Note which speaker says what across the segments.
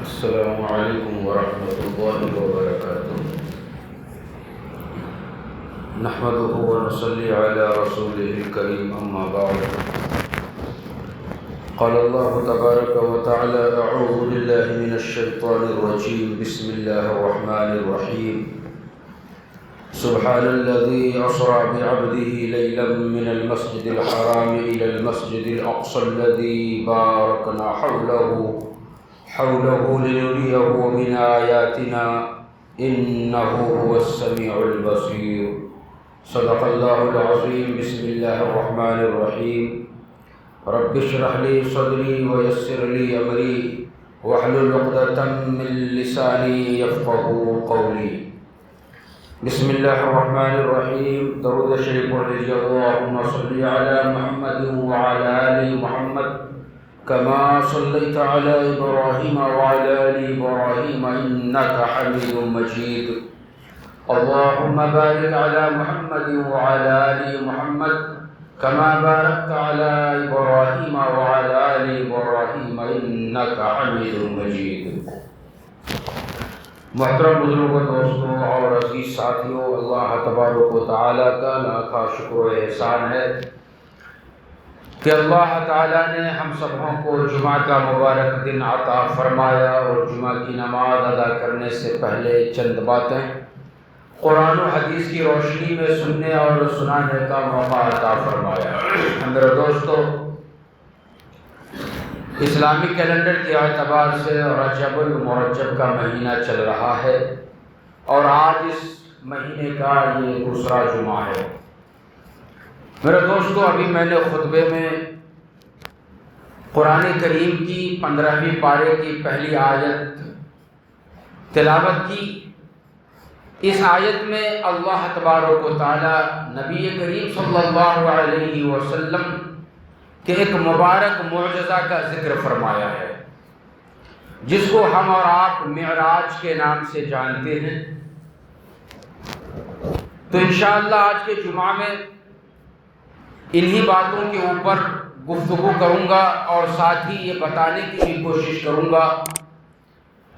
Speaker 1: السلام علیکم ورحمۃ اللہ وبرکاتہ۔ نحمده ونصلي على رسوله الكريم اما بعد، قال الله تبارك وتعالى: اعوذ بالله من الشیطان الرجیم، بسم اللہ الرحمن الرحیم۔ سبحان الذي اسرى بعبده ليلا من المسجد الحرام الى المسجد الاقصى الذي باركنا حوله لنريه من آياتنا إنه هو السميع البصير۔ صدق الله العظيم۔ بسم الله الرحمن الرحيم۔ رب اشرح لي صدري ويسر لي أمري واحلل عقدة من لساني يفقهوا قولي۔ بسم الله الرحمن الرحيم۔ درود شریف پڑھیے، اللهم صل على محمد وعلى آل محمد كما صليت على إبراهيم وعلى آل إبراهيم إنك حميد مجيد۔ اللهم بارك على محمد وعلى آل محمد كما باركت على إبراهيم وعلى آل إبراهيم إنك حميد مجيد۔ محترم بزرگوں، دوستوں اور عزیز ساتھیوں، اللہ تبارک و تعالیٰ کا لاکھوں شکر و احسان ہے کہ اللہ تعالیٰ نے ہم سبوں کو جمعہ کا مبارک دن عطا فرمایا، اور جمعہ کی نماز ادا کرنے سے پہلے چند باتیں قرآن و حدیث کی روشنی میں سننے اور سنانے کا موقع عطا فرمایا۔ میرے دوستو، اسلامی کیلنڈر کے اعتبار سے رجب المرجب کا مہینہ چل رہا ہے، اور آج اس مہینے کا یہ دوسرا جمعہ ہے۔ میرے دوستو، ابھی میں نے خطبے میں قرآن کریم کی 15ویں پارے کی پہلی آیت تلاوت کی۔ اس آیت میں اللہ تبارک و تعالی نبی کریم صلی اللہ علیہ وسلم کے ایک مبارک معجزہ کا ذکر فرمایا ہے، جس کو ہم اور آپ معراج کے نام سے جانتے ہیں۔ تو انشاءاللہ آج کے جمعہ میں انہی باتوں کے اوپر گفتگو کروں گا، اور ساتھ ہی یہ بتانے کی بھی کوشش کروں گا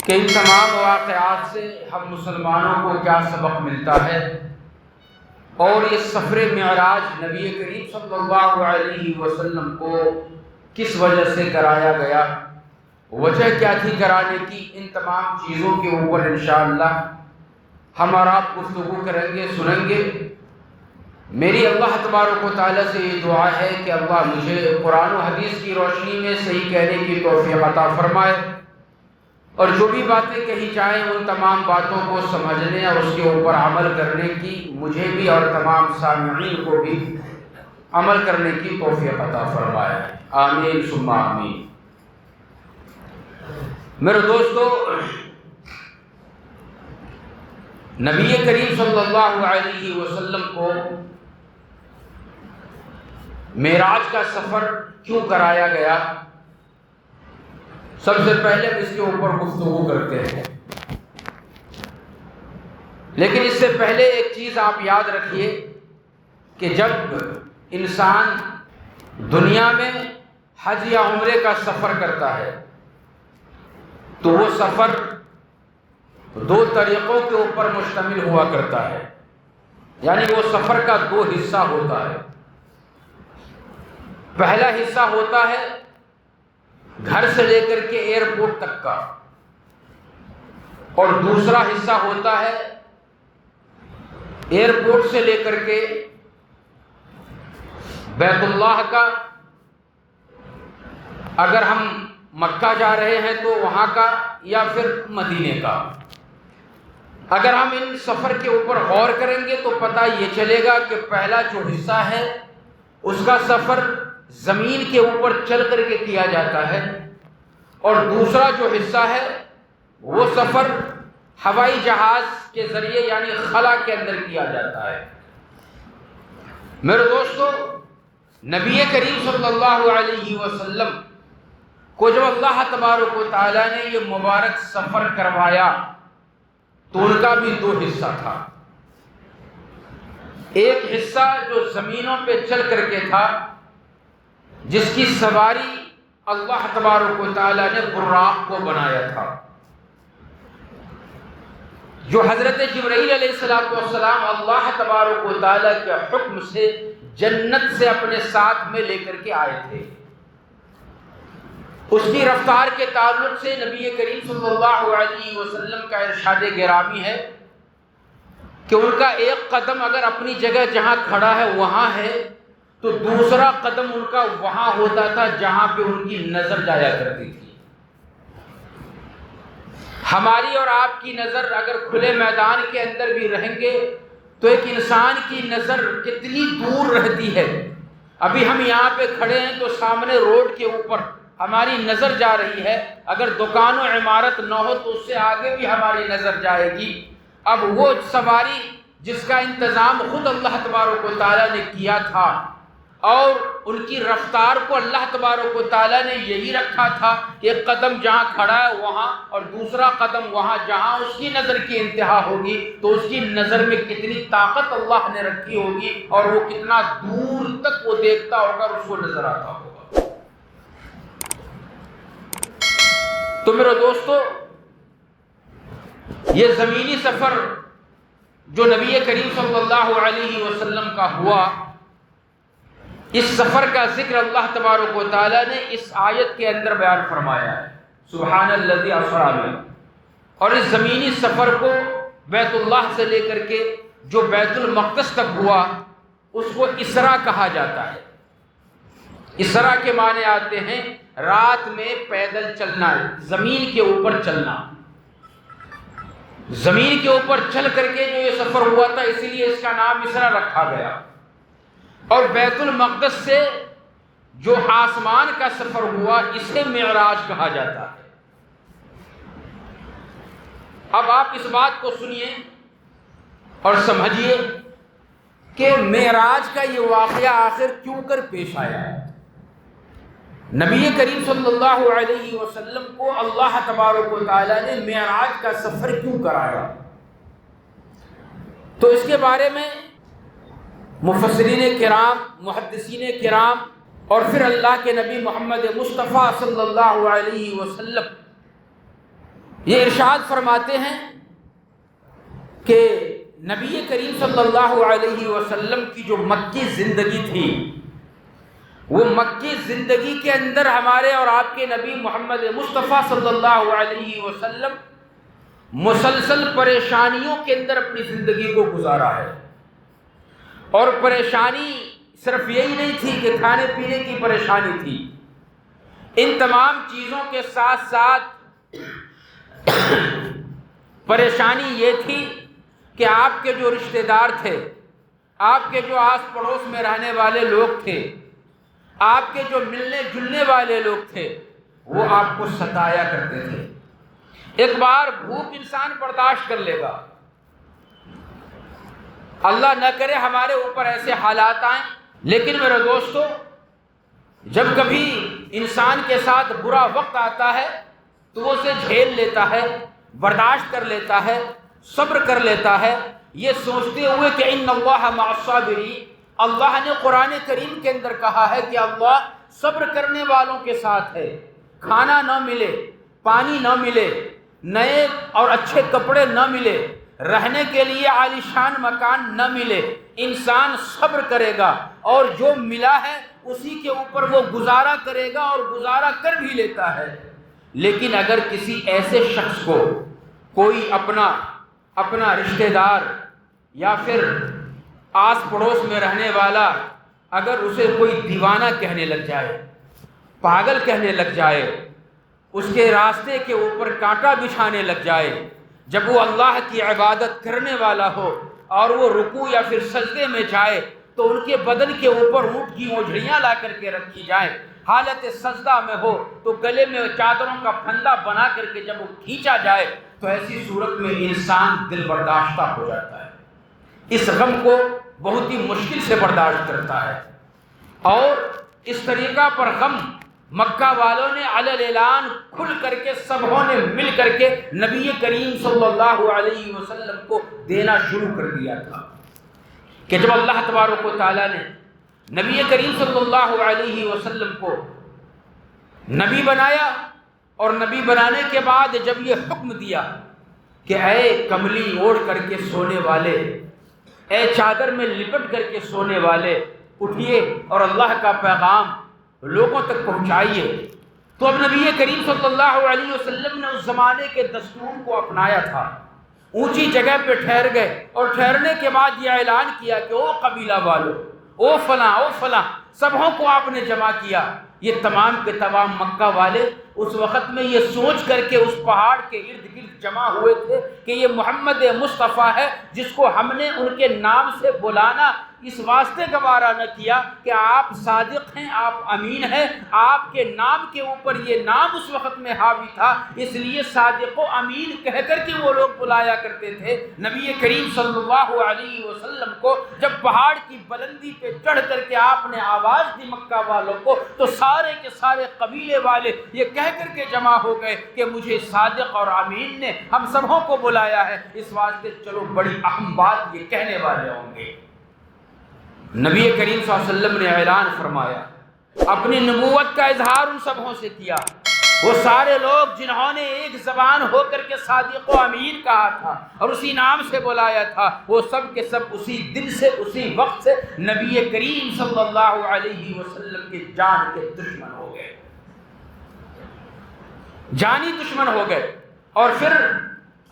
Speaker 1: کہ ان تمام واقعات سے ہم مسلمانوں کو کیا سبق ملتا ہے، اور یہ سفر معراج نبی کریم صلی اللہ علیہ وسلم کو کس وجہ سے کرایا گیا، وجہ کیا تھی کرانے کی۔ ان تمام چیزوں کے اوپر انشاءاللہ ہم اور آپ گفتگو کریں گے، سنیں گے۔ میری اللہ تبارک و تعالیٰ سے یہ دعا ہے کہ اللہ مجھے قرآن و حدیث کی روشنی میں صحیح کہنے کی توفیق عطا فرمائے، اور جو بھی باتیں کہی جائیں ان تمام باتوں کو سمجھنے اور اس کے اوپر عمل کرنے کی مجھے بھی اور تمام سامعین کو بھی عمل کرنے کی توفیق عطا فرمائے۔ آمین ثم آمین۔ میرے دوستو، نبی کریم صلی اللہ علیہ وسلم کو معراج کا سفر کیوں کرایا گیا، سب سے پہلے اس کے اوپر گفتگو کرتے ہیں۔ لیکن اس سے پہلے ایک چیز آپ یاد رکھیے کہ جب انسان دنیا میں حج یا عمرے کا سفر کرتا ہے تو وہ سفر دو طریقوں کے اوپر مشتمل ہوا کرتا ہے، یعنی وہ سفر کا دو حصہ ہوتا ہے۔ پہلا حصہ ہوتا ہے گھر سے لے کر کے ایئرپورٹ تک کا، اور دوسرا حصہ ہوتا ہے ایئرپورٹ سے لے کر کے بیت اللہ کا، اگر ہم مکہ جا رہے ہیں تو وہاں کا، یا پھر مدینے کا۔ اگر ہم ان سفر کے اوپر غور کریں گے تو پتہ یہ چلے گا کہ پہلا جو حصہ ہے اس کا سفر زمین کے اوپر چل کر کے کیا جاتا ہے، اور دوسرا جو حصہ ہے وہ سفر ہوائی جہاز کے ذریعے یعنی خلا کے اندر کیا جاتا ہے۔ میرے دوستو، نبی کریم صلی اللہ علیہ وسلم کو جب اللہ تبارک و تعالیٰ نے یہ مبارک سفر کروایا تو ان کا بھی دو حصہ تھا۔ ایک حصہ جو زمینوں پہ چل کر کے تھا، جس کی سواری اللہ تبارک و تعالیٰ نے براق کو بنایا تھا، جو حضرت جبرائیل علیہ السلام اللہ تبارک و تعالیٰ کے حکم سے جنت سے اپنے ساتھ میں لے کر کے آئے تھے، اس کی رفتار کے تعلق سے نبی کریم صلی اللہ علیہ وسلم کا ارشاد گرامی ہے کہ ان کا ایک قدم اگر اپنی جگہ جہاں کھڑا ہے وہاں ہے تو دوسرا قدم ان کا وہاں ہوتا تھا جہاں پہ ان کی نظر جایا کرتی تھی۔ ہماری اور آپ کی نظر اگر کھلے میدان کے اندر بھی رہیں گے تو ایک انسان کی نظر کتنی دور رہتی ہے۔ ابھی ہم یہاں پہ کھڑے ہیں تو سامنے روڈ کے اوپر ہماری نظر جا رہی ہے، اگر دکان و عمارت نہ ہو تو اس سے آگے بھی ہماری نظر جائے گی۔ اب وہ سواری جس کا انتظام خود اللہ تبارک و تعالیٰ نے کیا تھا اور ان کی رفتار کو اللہ تبارک و تعالیٰ نے یہی رکھا تھا کہ ایک قدم جہاں کھڑا ہے وہاں اور دوسرا قدم وہاں جہاں اس کی نظر کی انتہا ہوگی، تو اس کی نظر میں کتنی طاقت اللہ نے رکھی ہوگی اور وہ کتنا دور تک وہ دیکھتا ہوگا اور اس کو نظر آتا ہوگا۔ تو میرے دوستو، یہ زمینی سفر جو نبی کریم صلی اللہ علیہ وسلم کا ہوا، اس سفر کا ذکر اللہ تبارک و تعالیٰ نے اس آیت کے اندر بیان فرمایا ہے، سبحان الذی اسریٰ میں۔ اور اس زمینی سفر کو بیت اللہ سے لے کر کے جو بیت المقدس تک ہوا اس کو اسراء کہا جاتا ہے۔ اسراء کے معنی آتے ہیں رات میں پیدل چلنا، زمین کے اوپر چلنا، زمین کے اوپر چل کر کے جو یہ سفر ہوا تھا، اسی لیے اس کا نام اسراء رکھا گیا۔ اور بیت المقدس سے جو آسمان کا سفر ہوا اسے معراج کہا جاتا ہے۔ اب آپ اس بات کو سنیے اور سمجھیے کہ معراج کا یہ واقعہ آخر کیوں کر پیش آیا ہے۔ نبی کریم صلی اللہ علیہ وسلم کو اللہ تبارک و تعالیٰ نے معراج کا سفر کیوں کرایا، تو اس کے بارے میں مفسرین کرام، محدثین کرام اور پھر اللہ کے نبی محمد مصطفیٰ صلی اللہ علیہ وسلم یہ ارشاد فرماتے ہیں کہ نبی کریم صلی اللہ علیہ وسلم کی جو مکی زندگی تھی، وہ مکی زندگی کے اندر ہمارے اور آپ کے نبی محمد مصطفیٰ صلی اللہ علیہ وسلم مسلسل پریشانیوں کے اندر اپنی زندگی کو گزارا ہے۔ اور پریشانی صرف یہی نہیں تھی کہ کھانے پینے کی پریشانی تھی، ان تمام چیزوں کے ساتھ ساتھ پریشانی یہ تھی کہ آپ کے جو رشتہ دار تھے، آپ کے جو آس پڑوس میں رہنے والے لوگ تھے، آپ کے جو ملنے جلنے والے لوگ تھے، وہ آپ کو ستایا کرتے تھے۔ ایک بار بھوک انسان برداشت کر لے گا، اللہ نہ کرے ہمارے اوپر ایسے حالات آئیں، لیکن میرے دوستو، جب کبھی انسان کے ساتھ برا وقت آتا ہے تو وہ اسے جھیل لیتا ہے، برداشت کر لیتا ہے، صبر کر لیتا ہے، یہ سوچتے ہوئے کہ ان اللہ مع الصابرین۔ اللہ نے قرآن کریم کے اندر کہا ہے کہ اللہ صبر کرنے والوں کے ساتھ ہے۔ کھانا نہ ملے، پانی نہ ملے، نئے اور اچھے کپڑے نہ ملے، رہنے کے لیے عالیشان مکان نہ ملے، انسان صبر کرے گا اور جو ملا ہے اسی کے اوپر وہ گزارا کرے گا اور گزارا کر بھی لیتا ہے۔ لیکن اگر کسی ایسے شخص کو کوئی اپنا رشتہ دار یا پھر آس پڑوس میں رہنے والا اگر اسے کوئی دیوانہ کہنے لگ جائے، پاگل کہنے لگ جائے، اس کے راستے کے اوپر کانٹا بچھانے لگ جائے، جب وہ اللہ کی عبادت کرنے والا ہو اور وہ رکوع یا پھر سجدے میں جائے تو ان کے بدن کے اوپر اونٹ کی اوجھڑیاں لا کر کے رکھی جائیں، حالت سجدہ میں ہو تو گلے میں چادروں کا پھندا بنا کر کے جب وہ کھینچا جائے تو ایسی صورت میں انسان دل برداشتہ ہو جاتا ہے، اس غم کو بہت ہی مشکل سے برداشت کرتا ہے۔ اور اس طریقہ پر غم مکہ والوں نے علی الاعلان کھل کر کے سبھوں نے مل کر کے نبی کریم صلی اللہ علیہ وسلم کو دینا شروع کر دیا تھا کہ جب اللہ تبارک و تعالیٰ نے نبی کریم صلی اللہ علیہ وسلم کو نبی بنایا اور نبی بنانے کے بعد جب یہ حکم دیا کہ اے کملی اوڑھ کر کے سونے والے، اے چادر میں لپٹ کر کے سونے والے، اٹھیے اور اللہ کا پیغام لوگوں تک پہنچائیے۔ تو اب نبی کریم صلی اللہ علیہ وسلم نے اس زمانے کے دستور کو اپنایا تھا۔ اونچی جگہ پہ ٹھہر گئے اور ٹھہرنے کے بعد یہ اعلان کیا کہ او قبیلہ والو، او فلاں، سبھوں کو آپ نے جمع کیا۔ یہ تمام کے تمام مکہ والے اس وقت میں یہ سوچ کر کے اس پہاڑ کے ارد گرد جمع ہوئے تھے کہ یہ محمد مصطفیٰ ہے جس کو ہم نے ان کے نام سے بلانا اس واسطے گوارا نہ کیا کہ آپ صادق ہیں، آپ امین ہیں، آپ کے نام کے اوپر یہ نام اس وقت میں حاوی تھا، اس لیے صادق و امین کہہ کر کے وہ لوگ بلایا کرتے تھے۔ نبی کریم صلی اللہ علیہ وسلم کو جب پہاڑ کی بلندی پہ چڑھ کر کے آپ نے آواز دی مکہ والوں کو، تو سارے کے سارے قبیلے والے یہ کہہ کر کے جمع ہو گئے کہ مجھے صادق اور امین نے ہم سبوں کو بلایا ہے، اس واسطے چلو بڑی اہم بات یہ کہنے والے ہوں گے۔ نبی کریم صلی اللہ علیہ وسلم نے اعلان فرمایا، اپنی نبوت کا اظہار ان سبوں سے کیا۔ وہ سارے لوگ جنہوں نے ایک زبان ہو کر کے صادق و امین کہا تھا اور اسی نام سے بلایا تھا، وہ سب کے سب اسی دن سے اسی وقت سے نبی کریم صلی اللہ علیہ وسلم کے جان کے دشمن ہو گئے، جانی دشمن ہو گئے۔ اور پھر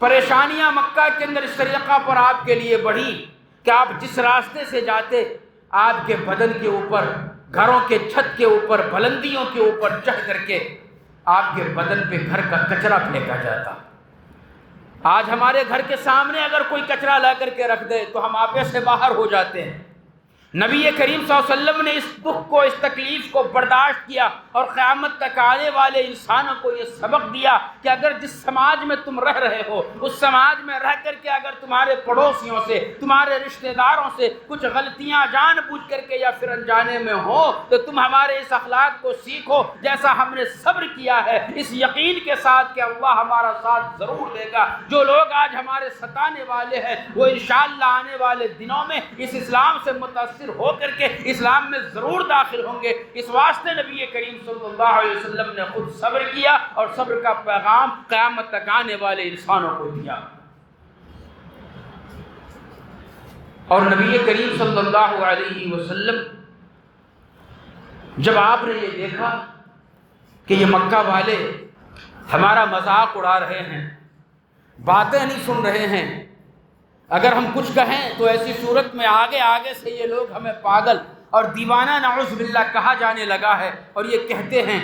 Speaker 1: پریشانیاں مکہ کے اندر اس طریقہ پر آپ کے لیے بڑھی کہ آپ جس راستے سے جاتے، آپ کے بدن کے اوپر، گھروں کے چھت کے اوپر، بلندیوں کے اوپر چڑھ کر کے آپ کے بدن پہ گھر کا کچرا پھینکا جاتا۔ آج ہمارے گھر کے سامنے اگر کوئی کچرا لا کر کے رکھ دے تو ہم آپے سے باہر ہو جاتے ہیں۔ نبی کریم صلی اللہ علیہ وسلم نے اس دکھ کو، اس تکلیف کو برداشت کیا اور قیامت تک آنے والے انسانوں کو یہ سبق دیا کہ اگر جس سماج میں تم رہ رہے ہو، اس سماج میں رہ کر کے اگر تمہارے پڑوسیوں سے، تمہارے رشتہ داروں سے کچھ غلطیاں جان بوجھ کر کے یا پھر انجانے میں ہو، تو تم ہمارے اس اخلاق کو سیکھو جیسا ہم نے صبر کیا ہے، اس یقین کے ساتھ کہ اللہ ہمارا ساتھ ضرور دے گا۔ جو لوگ آج ہمارے ستانے والے ہیں وہ انشاءاللہ آنے والے دنوں میں اس اسلام سے متاثر ہو کر کے اسلام میں ضرور داخل ہوں گے۔ اس واسطے نبی کریم صلی اللہ علیہ وسلم نے خود صبر کیا اور صبر کا پیغام قیامت تک آنے والے انسانوں کو دیا۔ اور نبی کریم صلی اللہ علیہ وسلم جب آپ نے یہ دیکھا کہ یہ مکہ والے ہمارا مذاق اڑا رہے ہیں، باتیں نہیں سن رہے ہیں، اگر ہم کچھ کہیں تو ایسی صورت میں آگے آگے سے یہ لوگ ہمیں پاگل اور دیوانہ نعوذ باللہ کہا جانے لگا ہے اور یہ کہتے ہیں،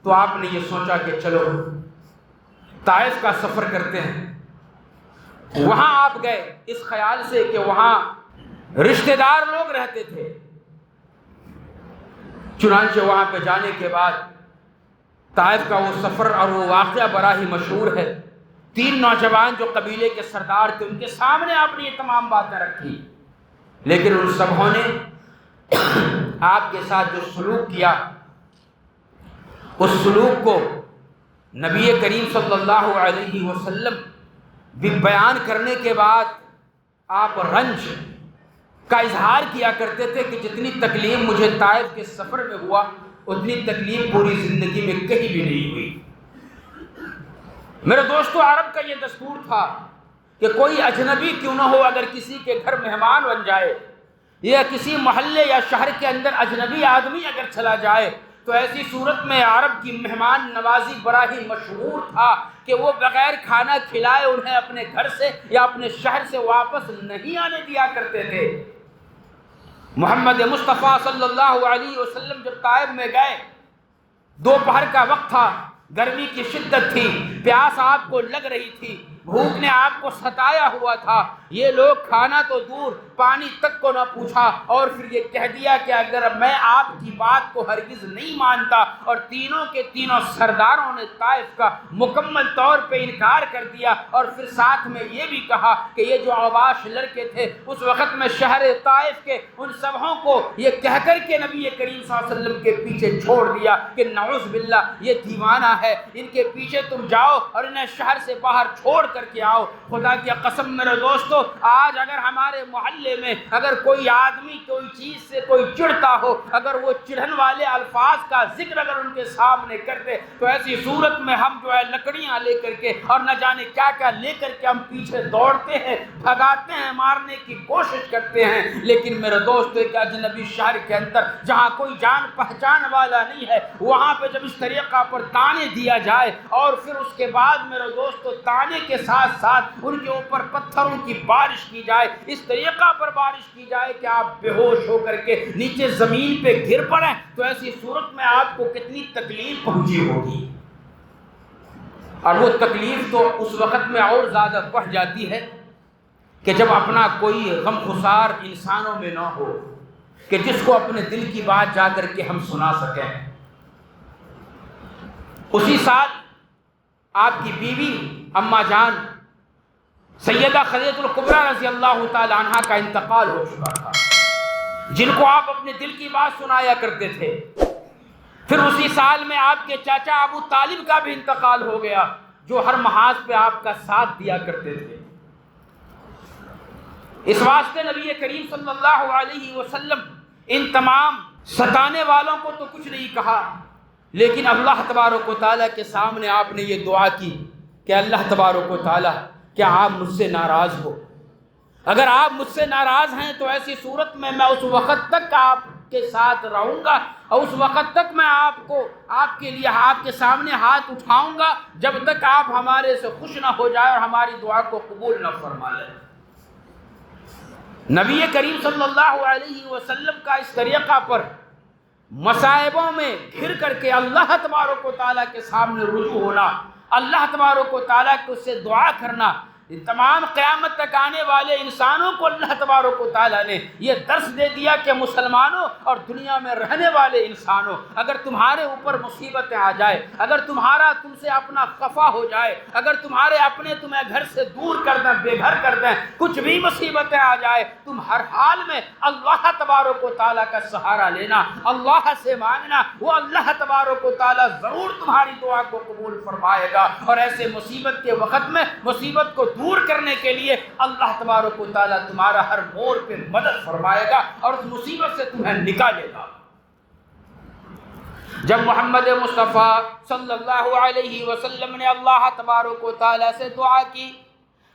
Speaker 1: تو آپ نے یہ سوچا کہ چلو طائف کا سفر کرتے ہیں۔ وہاں آپ گئے اس خیال سے کہ وہاں رشتہ دار لوگ رہتے تھے۔ چنانچہ وہاں پہ جانے کے بعد طائف کا وہ سفر اور وہ واقعہ بڑا ہی مشہور ہے۔ 3 نوجوان جو قبیلے کے سردار تھے، ان کے سامنے آپ نے یہ تمام باتیں رکھی، لیکن ان سبوں نے آپ کے ساتھ جو سلوک کیا، اس سلوک کو نبی کریم صلی اللہ علیہ وسلم بھی بیان کرنے کے بعد آپ رنج کا اظہار کیا کرتے تھے کہ جتنی تکلیف مجھے طائف کے سفر میں ہوا اتنی تکلیف پوری زندگی میں کہیں بھی نہیں ہوئی۔ میرے دوستو، عرب کا یہ دستور تھا کہ کوئی اجنبی کیوں نہ ہو، اگر کسی کے گھر مہمان بن جائے یا کسی محلے یا شہر کے اندر اجنبی آدمی اگر چلا جائے، تو ایسی صورت میں عرب کی مہمان نوازی بڑا ہی مشہور تھا کہ وہ بغیر کھانا کھلائے انہیں اپنے گھر سے یا اپنے شہر سے واپس نہیں آنے دیا کرتے تھے۔ محمد مصطفیٰ صلی اللہ علیہ وسلم جب طائف میں گئے، دوپہر کا وقت تھا، گرمی کی شدت تھی، پیاس آپ کو لگ رہی تھی، بھوک نے آپ کو ستایا ہوا تھا، یہ لوگ کھانا تو دور پانی تک کو نہ پوچھا اور پھر یہ کہہ دیا کہ اگر میں آپ کی بات کو ہرگز نہیں مانتا، اور تینوں کے تینوں سرداروں نے طائف کا مکمل طور پہ انکار کر دیا، اور پھر ساتھ میں یہ بھی کہا کہ یہ جو اوباش لڑکے تھے اس وقت میں شہر طائف کے ان سبھوں کو یہ کہہ کر کے نبی کریم صلی اللہ علیہ وسلم کے پیچھے چھوڑ دیا کہ نعوذ باللہ یہ دیوانہ ہے، ان کے پیچھے تم جاؤ اور انہیں شہر سے باہر چھوڑ کر کے آؤ۔ خدا کی قسم میرے دوستو، آج اگر ہمارے محلے میں اگر کوئی آدمی کوئی چیز سے کوئی چڑھتا ہو، اگر وہ چڑھن والے الفاظ کا ذکر اگر ان کے سامنے کرتے تو ایسی صورت میں ہم جو ہے لکڑیاں لے کر کے اور نہ جانے کیا کیا لے کر کے ہم پیچھے دوڑتے ہیں، بھگاتے ہیں، مارنے کی کوشش کرتے ہیں۔ لیکن میرے دوست ایک اجنبی شہر کے اندر جہاں کوئی جان پہچان والا نہیں ہے، وہاں پہ جب اس طریقہ پر تانے دیا جائے اور پھر اس کے بعد میرے دوستو تانے کے ساتھ ساتھ ان کے اوپر پتھروں کی بارش کی جائے، اس طریقہ پر بارش کی جائے کہ آپ بے ہوش ہو کر کے نیچے زمین پہ گر پڑیں، تو ایسی صورت میں آپ کو کتنی تکلیف پہنچی ہوگی۔ اور وہ تکلیف تو اس وقت میں اور زیادہ بڑھ جاتی ہے کہ جب اپنا کوئی غم خسار انسانوں میں نہ ہو کہ جس کو اپنے دل کی بات جا کر کے ہم سنا سکیں۔ اسی سال آپ کی بیوی اماں جان سیدہ خدیجہ الکبریٰ رضی اللہ تعالی عنہا کا انتقال ہو چکا تھا، جن کو آپ اپنے دل کی بات سنایا کرتے تھے۔ پھر اسی سال میں آپ کے چاچا ابو طالب کا بھی انتقال ہو گیا، جو ہر محاذ پہ آپ کا ساتھ دیا کرتے تھے۔ اس واسطے نبی کریم صلی اللہ علیہ وسلم ان تمام ستانے والوں کو تو کچھ نہیں کہا، لیکن اللہ تبارک و تعالیٰ کے سامنے آپ نے یہ دعا کی کہ اللہ تبارک و تعالیٰ کیا آپ مجھ سے ناراض ہو؟ اگر آپ مجھ سے ناراض ہیں تو ایسی صورت میں اس وقت تک آپ کے ساتھ رہوں گا اور اس وقت تک میں آپ کے لیے آپ کے سامنے ہاتھ اٹھاؤں گا جب تک آپ ہمارے سے خوش نہ ہو جائے اور ہماری دعا کو قبول نہ فرما لیں۔ نبی کریم صلی اللہ علیہ وسلم کا اس طریقہ پر مصائبوں میں گھر کر کے اللہ تبارک و تعالیٰ کے سامنے رجوع ہونا، اللہ تبارک و تعالیٰ کو سے دعا کرنا، تمام قیامت تک آنے والے انسانوں کو اللہ تبارک و تعالیٰ نے یہ درس دے دیا کہ مسلمانوں اور دنیا میں رہنے والے انسانوں، اگر تمہارے اوپر مصیبتیں آ جائے، اگر تم سے اپنا خفا ہو جائے، اگر تمہارے اپنے تمہیں گھر سے دور کر دیں، بے گھر کر دیں، کچھ بھی مصیبتیں آ جائے، تم ہر حال میں اللہ تبارک و تعالیٰ کا سہارا لینا، اللہ سے مانگنا، وہ اللہ تبارک و تعالیٰ ضرور تمہاری دعا کو قبول فرمائے گا۔ اور ایسے مصیبت کے وقت میں مصیبت کو دور کرنے کے لیے اللہ تبارک و تعالیٰ تمہارا ہر موڑ پہ مدد فرمائے گا اور اس مصیبت سے تمہیں نکالے گا۔ جب محمد مصطفیٰ صلی اللہ علیہ وسلم نے اللہ تبارک و تعالیٰ سے دعا کی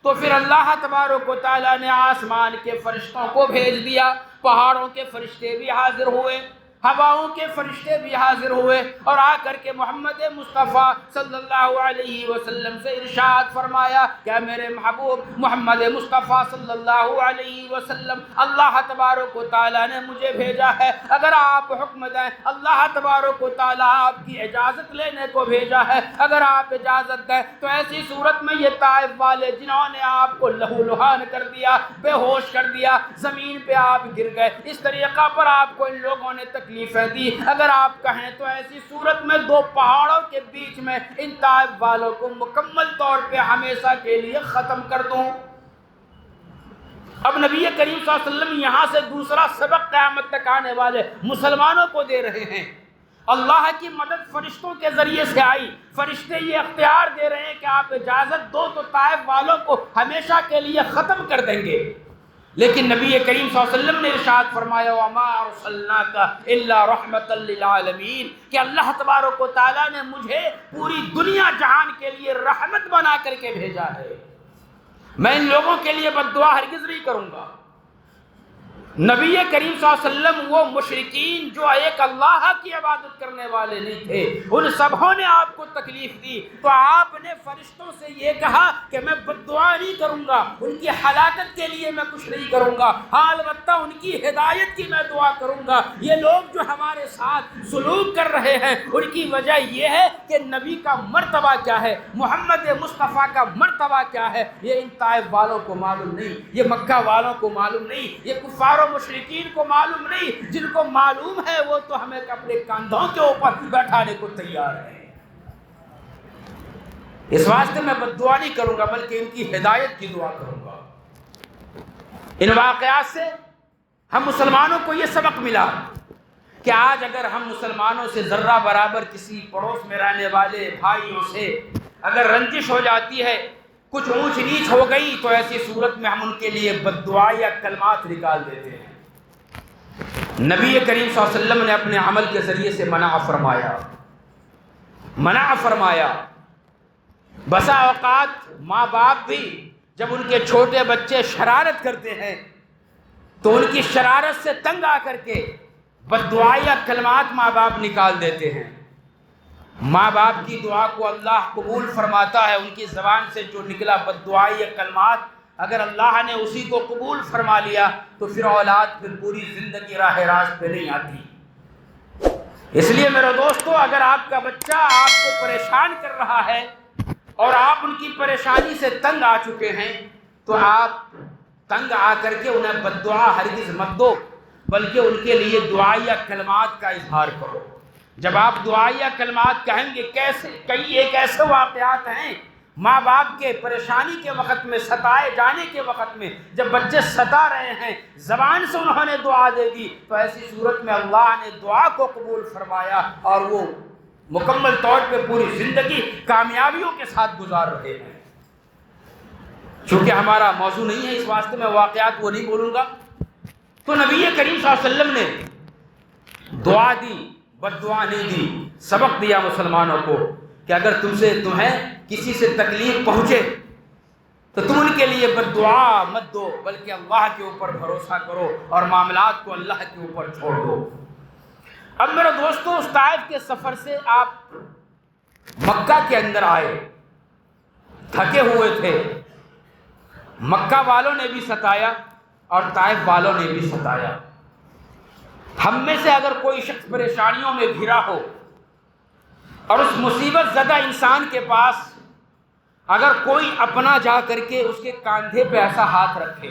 Speaker 1: تو پھر اللہ تبارک و تعالیٰ نے آسمان کے فرشتوں کو بھیج دیا، پہاڑوں کے فرشتے بھی حاضر ہوئے، ہواؤں کے فرشتے بھی حاضر ہوئے اور آ کر کے محمد مصطفیٰ صلی اللہ علیہ وسلم سے ارشاد فرمایا کہ میرے محبوب محمد مصطفیٰ صلی اللہ علیہ وسلم، اللہ تبارک و تعالیٰ نے مجھے بھیجا ہے، اگر آپ حکم دیں، اللہ تبارک و تعالیٰ آپ کی اجازت لینے کو بھیجا ہے، اگر آپ اجازت دیں تو ایسی صورت میں یہ طائف والے جنہوں نے آپ کو لہو لہان کر دیا، بے ہوش کر دیا، زمین پہ آپ گر گئے، اس طریقہ پر آپ کو ان لوگوں نے تکلیفیں دی، اگر آپ کہیں تو ایسی صورت میں دو پہاڑوں کے بیچ میں ان طائف والوں کو مکمل طور پہ ہمیشہ کے لیے ختم کر دوں۔ اب نبی کریم صلی اللہ علیہ وسلم یہاں سے دوسرا سبق قیامت تک آنے والے مسلمانوں کو دے رہے ہیں۔ اللہ کی مدد فرشتوں کے ذریعے سے آئی، فرشتے یہ اختیار دے رہے ہیں کہ آپ اجازت دو تو طائف والوں کو ہمیشہ کے لیے ختم کر دیں گے، لیکن نبی کریم صلی اللہ علیہ وسلم نے ارشاد فرمایا وَمَا أَرْسَلْنَاكَ إِلَّا رَحْمَةً لِّلْعَالَمِينَ کہ اللہ تبارک و تعالیٰ نے مجھے پوری دنیا جہان کے لیے رحمت بنا کر کے بھیجا ہے، میں ان لوگوں کے لیے بد دعا ہرگز نہیں کروں گا۔ نبی کریم صلی اللہ علیہ وسلم وہ مشرکین جو ایک اللہ کی عبادت کرنے والے نہیں تھے، ان سبوں نے آپ کو تکلیف دی تو آپ نے فرشتوں سے یہ کہا کہ میں بد دعا نہیں کروں گا، ان کی ہلاکت کے لیے میں کچھ نہیں کروں گا، ہاں البتہ ان کی ہدایت کی میں دعا کروں گا۔ یہ لوگ جو ہمارے ساتھ سلوک کر رہے ہیں ان کی وجہ یہ ہے کہ نبی کا مرتبہ کیا ہے، محمد مصطفیٰ کا مرتبہ کیا ہے، یہ ان طائف والوں کو معلوم نہیں، یہ مکہ والوں کو معلوم نہیں، یہ کفار مشرکین کو معلوم نہیں، جن کو معلوم ہے وہ تو ہمیں اپنے کاندھوں کے اوپر بیٹھانے کو تیار ہے۔ اس واسطے میں بد دعا نہیں کروں گا بلکہ ان کی ہدایت کی دعا کروں گا۔ ان واقعات سے ہم مسلمانوں کو یہ سبق ملا کہ آج اگر ہم مسلمانوں سے ذرہ برابر کسی پڑوس میں رہنے والے بھائیوں سے اگر رنجش ہو جاتی ہے، کچھ اونچ نیچ ہو گئی تو ایسی صورت میں ہم ان کے لیے بد دعا یا کلمات نکال دیتے ہیں۔ نبی کریم صلی اللہ علیہ وسلم نے اپنے عمل کے ذریعے سے منع فرمایا۔ بسا اوقات ماں باپ بھی جب ان کے چھوٹے بچے شرارت کرتے ہیں تو ان کی شرارت سے تنگ آ کر کے بد دعا یا کلمات ماں باپ نکال دیتے ہیں۔ ماں باپ کی دعا کو اللہ قبول فرماتا ہے۔ ان کی زبان سے جو نکلا بد دعا یا کلمات اگر اللہ نے اسی کو قبول فرما لیا تو پھر اولاد پھر پوری زندگی راہ راست پہ نہیں آتی۔ اس لیے میرے دوستو، اگر آپ کا بچہ آپ کو پریشان کر رہا ہے اور آپ ان کی پریشانی سے تنگ آ چکے ہیں تو آپ تنگ آ کر کے انہیں بد دعا ہرگز مت دو، بلکہ ان کے لیے دعا یا کلمات کا اظہار کرو۔ جب آپ دعا یا کلمات کہیں گے، کئی ایک ایسے واقعات ہیں ماں باپ کے پریشانی کے وقت میں، ستائے جانے کے وقت میں، جب بچے ستا رہے ہیں زبان سے انہوں نے دعا دے دی تو ایسی صورت میں اللہ نے دعا کو قبول فرمایا اور وہ مکمل طور پہ پوری زندگی کامیابیوں کے ساتھ گزار رہے ہیں۔ چونکہ ہمارا موضوع نہیں ہے اس واسطے میں واقعات وہ نہیں بولوں گا۔ تو نبی کریم صلی اللہ علیہ وسلم نے دعا دی، بد دعا نہیں دی، سبق دیا مسلمانوں کو کہ اگر تمہیں کسی سے تکلیف پہنچے تو تم ان کے لیے بد دعا مت دو، بلکہ اللہ کے اوپر بھروسہ کرو اور معاملات کو اللہ کے اوپر چھوڑ دو۔ اب میرے دوستو، اس طائف کے سفر سے آپ مکہ کے اندر آئے، تھکے ہوئے تھے۔ مکہ والوں نے بھی ستایا اور طائف والوں نے بھی ستایا۔ ہم میں سے اگر کوئی شخص پریشانیوں میں گھرا ہو اور اس مصیبت زدہ انسان کے پاس اگر کوئی اپنا جا کر کے اس کے کاندھے پہ ایسا ہاتھ رکھے،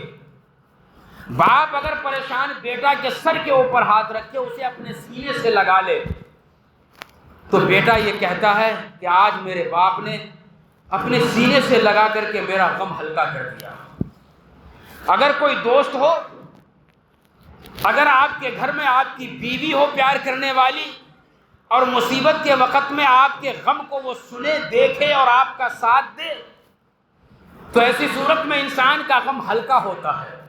Speaker 1: باپ اگر پریشان بیٹا کے سر کے اوپر ہاتھ رکھے، اسے اپنے سینے سے لگا لے، تو بیٹا یہ کہتا ہے کہ آج میرے باپ نے اپنے سینے سے لگا کر کے میرا غم ہلکا کر دیا۔ اگر کوئی دوست ہو، اگر آپ کے گھر میں آپ کی بیوی ہو پیار کرنے والی اور مصیبت کے وقت میں آپ کے غم کو وہ سنے، دیکھے اور آپ کا ساتھ دے، تو ایسی صورت میں انسان کا غم ہلکا ہوتا ہے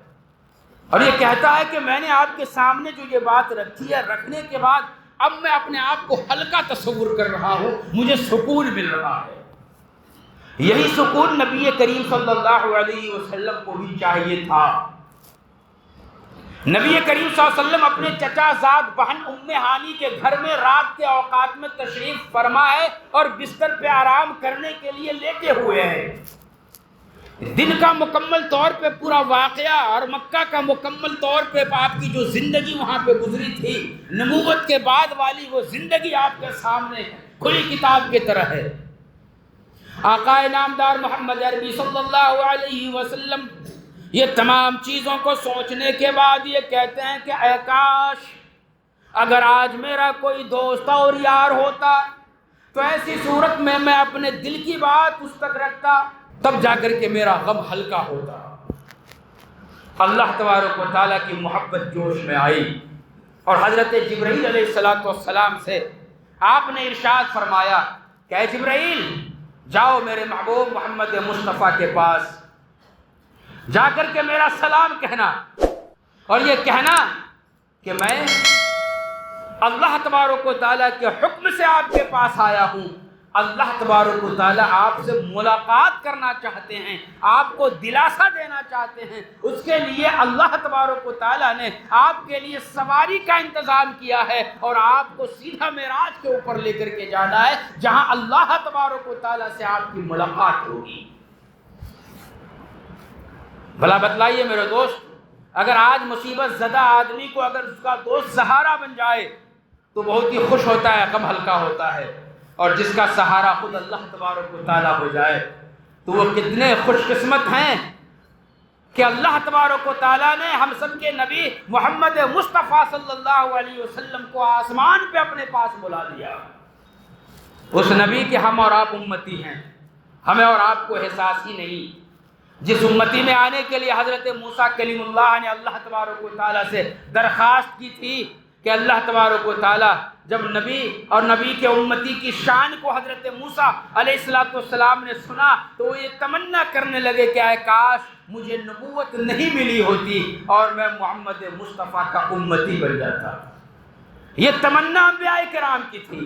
Speaker 1: اور یہ کہتا ہے کہ میں نے آپ کے سامنے جو یہ بات رکھی ہے، رکھنے کے بعد اب میں اپنے آپ کو ہلکا تصور کر رہا ہوں، مجھے سکون مل رہا ہے۔ یہی سکون نبی کریم صلی اللہ علیہ وسلم کو بھی چاہیے تھا۔ نبی کریم صلی اللہ علیہ وسلم اپنے چچا زاد بہن ام ہانی کے گھر میں رات کے اوقات میں تشریف فرما ہے اور بستر پہ آرام کرنے کے لیے لیٹے ہوئے ہیں۔ دن کا مکمل طور پہ پورا واقعہ اور مکہ کا مکمل طور پہ آپ کی جو زندگی وہاں پہ گزری تھی، نبوت کے بعد والی وہ زندگی آپ کے سامنے کھلی کتاب کی طرح ہے۔ آقا نامدار محمد عربی صلی اللہ علیہ وسلم یہ تمام چیزوں کو سوچنے کے بعد یہ کہتے ہیں کہ اے کاش اگر آج میرا کوئی دوست اور یار ہوتا تو ایسی صورت میں میں اپنے دل کی بات اس تک رکھتا، تب جا کر کے میرا غم ہلکا ہوتا۔ اللہ تبارک و تعالیٰ کی محبت جوش میں آئی اور حضرت جبرائیل علیہ السلام سے آپ نے ارشاد فرمایا کہ اے جبرائیل، جاؤ میرے محبوب محمد مصطفیٰ کے پاس، جا کر کے میرا سلام کہنا اور یہ کہنا کہ میں اللہ تبارک و تعالیٰ کے حکم سے آپ کے پاس آیا ہوں۔ اللہ تبارک و تعالیٰ آپ سے ملاقات کرنا چاہتے ہیں، آپ کو دلاسا دینا چاہتے ہیں۔ اس کے لیے اللہ تبارک و تعالیٰ نے آپ کے لیے سواری کا انتظام کیا ہے اور آپ کو سیدھا معراج کے اوپر لے کر کے جانا ہے، جہاں اللہ تبارک و تعالیٰ سے آپ کی ملاقات ہوگی۔ بھلا بتلائیے میرے دوست، اگر آج مصیبت زدہ آدمی کو اگر اس کا دوست سہارا بن جائے تو بہت ہی خوش ہوتا ہے، غم ہلکا ہوتا ہے، اور جس کا سہارا خود اللہ تبارک و تعالیٰ ہو جائے تو وہ کتنے خوش قسمت ہیں کہ اللہ تبارک و تعالیٰ نے ہم سب کے نبی محمد مصطفیٰ صلی اللہ علیہ وسلم کو آسمان پہ اپنے پاس بلا لیا۔ اس نبی کے ہم اور آپ امتی ہیں، ہمیں اور آپ کو احساس ہی نہیں۔ جس امتی میں آنے کے لیے حضرت موسیٰ کلیم اللہ نے اللہ تبارک و تعالیٰ سے درخواست کی تھی کہ اللہ تبارک و تعالیٰ جب نبی اور نبی کے امتی کی شان کو حضرت موسیٰ علیہ السلام نے سنا تو وہ یہ تمنا کرنے لگے کہ اے کاش مجھے نبوت نہیں ملی ہوتی اور میں محمد مصطفیٰ کا امتی بن جاتا۔ یہ تمنا انبیاء کرام کی تھی۔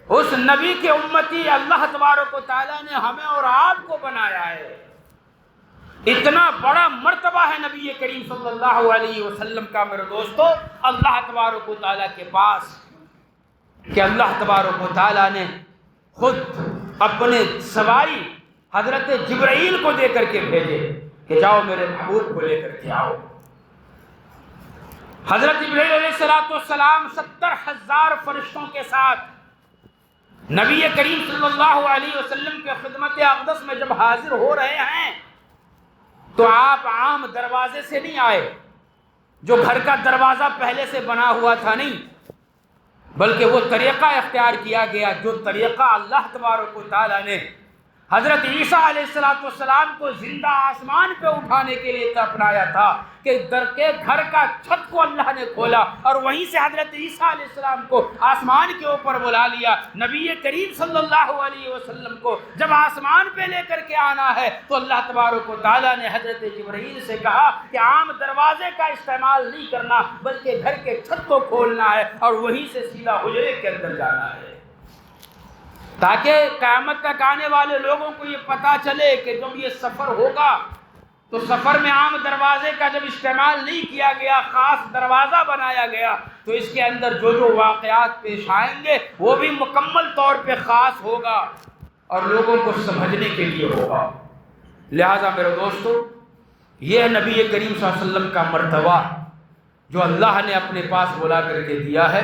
Speaker 1: اس نبی کے امتی اللہ تبارک و تعالیٰ نے ہمیں اور آپ کو بنایا ہے۔ اتنا بڑا مرتبہ ہے نبی کریم صلی اللہ علیہ وسلم کا میرے دوستو اللہ تبارک و تعالیٰ کے پاس، کہ اللہ تبارک و تعالیٰ نے خود اپنے سواری حضرت جبرائیل کو دے کر کے بھیجے کہ جاؤ میرے محبوب کو لے کر کے آؤ۔ حضرت جبرائیل علیہ السلام 70,000 فرشتوں کے ساتھ نبی کریم صلی اللہ علیہ وسلم کے خدمت اقدس میں جب حاضر ہو رہے ہیں تو آپ عام دروازے سے نہیں آئے، جو گھر کا دروازہ پہلے سے بنا ہوا تھا نہیں، بلکہ وہ طریقہ اختیار کیا گیا جو طریقہ اللہ تبارک و تعالیٰ نے حضرت عیسیٰ علیہ السلام کو زندہ آسمان پہ اٹھانے کے لیے اپنایا تھا، کہ در کے گھر کا چھت کو اللہ نے کھولا اور وہیں سے حضرت عیسیٰ علیہ السلام کو آسمان کے اوپر بلا لیا۔ نبی کریم صلی اللہ علیہ وسلم کو جب آسمان پہ لے کر کے آنا ہے تو اللہ تبارک و تعالیٰ نے حضرت جبرائیل سے کہا کہ عام دروازے کا استعمال نہیں کرنا بلکہ گھر کے چھت کو کھولنا ہے اور وہیں سے سیدھا حجرے کے اندر جانا ہے، تاکہ قیامت تک آنے والے لوگوں کو یہ پتہ چلے کہ جب یہ سفر ہوگا تو سفر میں عام دروازے کا جب استعمال نہیں کیا گیا، خاص دروازہ بنایا گیا، تو اس کے اندر جو جو واقعات پیش آئیں گے وہ بھی مکمل طور پہ خاص ہوگا اور لوگوں کو سمجھنے کے لیے ہوگا۔ لہٰذا میرے دوستو یہ نبی کریم صلی اللہ علیہ وسلم کا مرتبہ جو اللہ نے اپنے پاس بلا کر کے دیا ہے،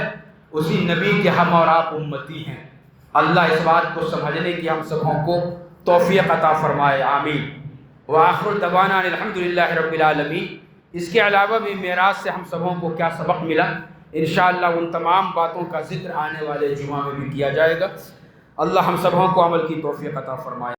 Speaker 1: اسی نبی کے ہم اور آپ امتی ہیں۔ اللہ اس بات کو سمجھنے کی ہم سبوں کو توفیق عطا فرمائے، آمین۔ وآخر دعوانا الحمدللہ رب العالمین۔ اس کے علاوہ بھی معراج سے ہم سبوں کو کیا سبق ملا، انشاءاللہ ان تمام باتوں کا ذکر آنے والے جمعہ میں بھی کیا جائے گا۔ اللہ ہم سبوں کو عمل کی توفیق عطا فرمائے۔